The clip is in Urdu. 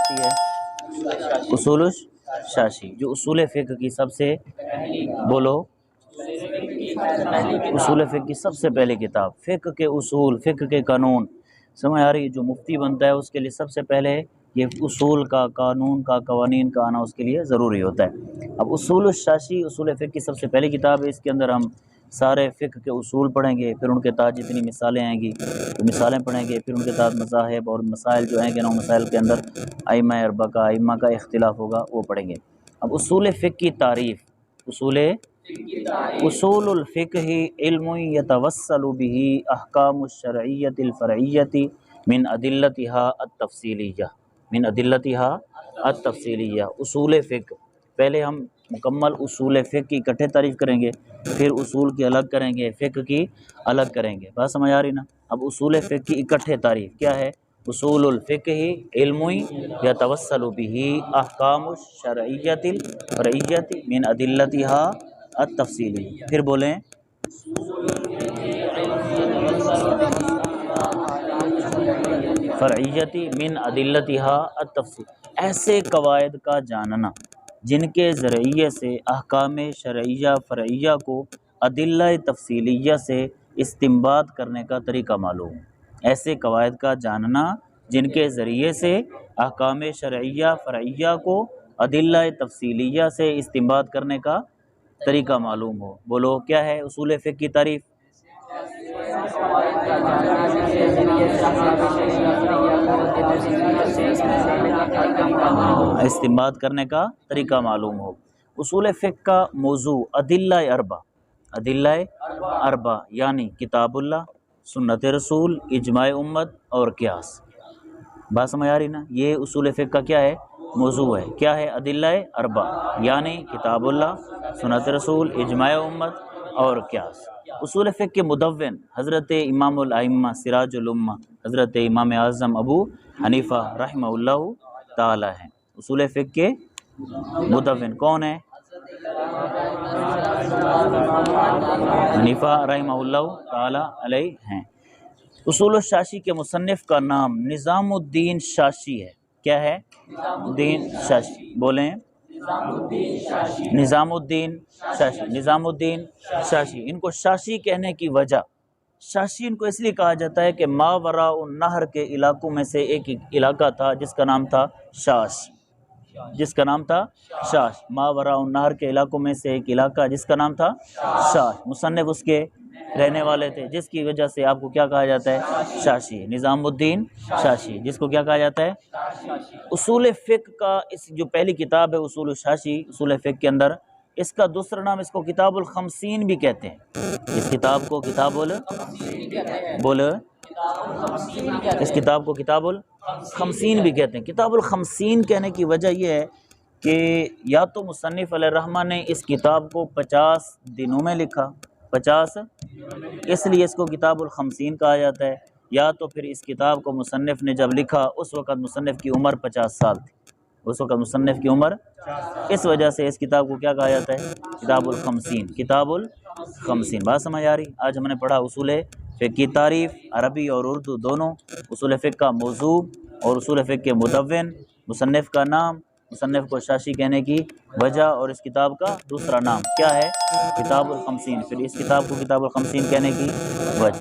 سی ہے اصول شاشی، جو اصول فقہ کی سب سے بولو اصول فقہ کی سب سے پہلی کتاب، فقہ کے اصول، فقہ کے قانون سمجھ آ رہی؟ جو مفتی بنتا ہے اس کے لیے سب سے پہلے یہ اصول کا، قانون کا، قوانین کا آنا اس کے لیے ضروری ہوتا ہے۔ اب اصول الشاشی اصول فقہ کی سب سے پہلی کتاب ہے، اس کے اندر ہم سارے فقہ کے اصول پڑھیں گے، پھر ان کے تحت جتنی مثالیں آئیں گی تو مثالیں پڑھیں گے، پھر ان کے تحت مذاہب اور مسائل جو ہیں کہ نو مسائل کے اندر ائمہ اربعہ کا، ائمہ کا اختلاف ہوگا وہ پڑھیں گے۔ اب اصول فقہ کی تعریف، اصول الفقہ علم یتوصل به احکام الشرعیۃ الفرعیۃ من ادلتها التفصیلیہ۔ اصول فقہ، پہلے ہم مکمل اصول فقہ کی اکٹھے تعریف کریں گے، پھر اصول کی الگ کریں گے، فقہ کی الگ کریں گے، بات سمجھ آ رہی نا؟ اب اصول فقہ کی اکٹھے تعریف کیا ہے؟ اصول الفقہ علم یتوصل به احکام الشرعیۃ الفرعیۃ من ادلتها التفصیلیہ۔ پھر بولیں فرعیت من ادلتها التفصیل، ایسے قواعد کا جاننا جن کے ذریعے سے احکام شرعیہ فرعیہ کو ادلہ تفصیلیہ سے استنباط کرنے کا طریقہ معلوم، ایسے قواعد کا جاننا جن کے ذریعے سے احکام شرعیہ فرعیہ کو ادلہ تفصیلیہ سے استنباط کرنے کا طریقہ معلوم ہو۔ بولو کیا ہے اصول فقہ کی تعریف؟ استنباط کرنے کا طریقہ معلوم ہو۔ اصول فقہ کا موضوع ادلہ اربع یعنی کتاب اللہ، سنت رسول، اجماع امت اور قیاس، بات سمجھ آ رہی نا؟ یہ اصول فقہ کا کیا ہے؟ موضوع ہے۔ کیا ہے؟ ادلہ اربع یعنی کتاب اللہ، سنت رسول، اجماع امت اور قیاس۔ اصول فقہ کے مدون حضرت امام الائمہ سراج الامہ حضرت امام اعظم ابو حنیفہ رحمہ اللہ تعالی ہیں۔ اصول فقہ کے مدون کون ہیں؟ حنیفہ رحمہ اللہ تعالی علیہ ہیں۔ اصول الشاشی کے مصنف کا نام نظام الدین شاشی ہے۔ کیا ہے؟ دین شاشی، بولیں نظام الدین شاشی، نظام الدین شاشی۔ ان کو شاشی کہنے کی وجہ، شاشی ان کو اس لیے کہا جاتا ہے کہ ماوراء النہر کے علاقوں میں سے ایک علاقہ تھا جس کا نام تھا شاش، جس کا نام تھا شاش۔ ماوراء النہر کے علاقوں میں سے ایک علاقہ جس کا نام تھا شاش، مصنف اس کے رہنے والے تھے، جس کی وجہ سے آپ کو کیا کہا جاتا ہے؟ شاشی، نظام الدین شاشی، جس کو کیا کہا جاتا ہے؟ اصول فقہ کا اس جو پہلی کتاب ہے اصول الشاشی اصول فقہ کے اندر، اس کا دوسرا نام اس کو کتاب الخمسین بھی کہتے ہیں۔ اس کتاب کو کتاب اس کتاب کو کتاب الخمسین بھی کہتے ہیں۔ کتاب الخمسین کہنے کی وجہ یہ ہے کہ یا تو مصنف علیہ الرحمہ نے اس کتاب کو 50 دنوں میں لکھا، 50 اس لیے اس کو کتاب الخمسین کہا جاتا ہے، یا تو پھر اس کتاب کو مصنف نے جب لکھا اس وقت مصنف کی عمر 50 سال تھی، اس وقت مصنف کی عمر، اس وجہ سے اس کتاب کو کیا کہا جاتا ہے؟ کتاب الخمسین، کتاب الخمسین۔ بات سمجھ آ رہی؟ آج ہم نے پڑھا اصول فقہ کی تعریف عربی اور اردو دونوں، اصول فقہ کا موضوع اور اصول فقہ کے مدون، مصنف کا نام، مصنف کو شاشی کہنے کی وجہ، اور اس کتاب کا دوسرا نام کیا ہے؟ کتاب الخمسین۔ پھر اس کتاب کو کتاب الخمسین کہنے کی وجہ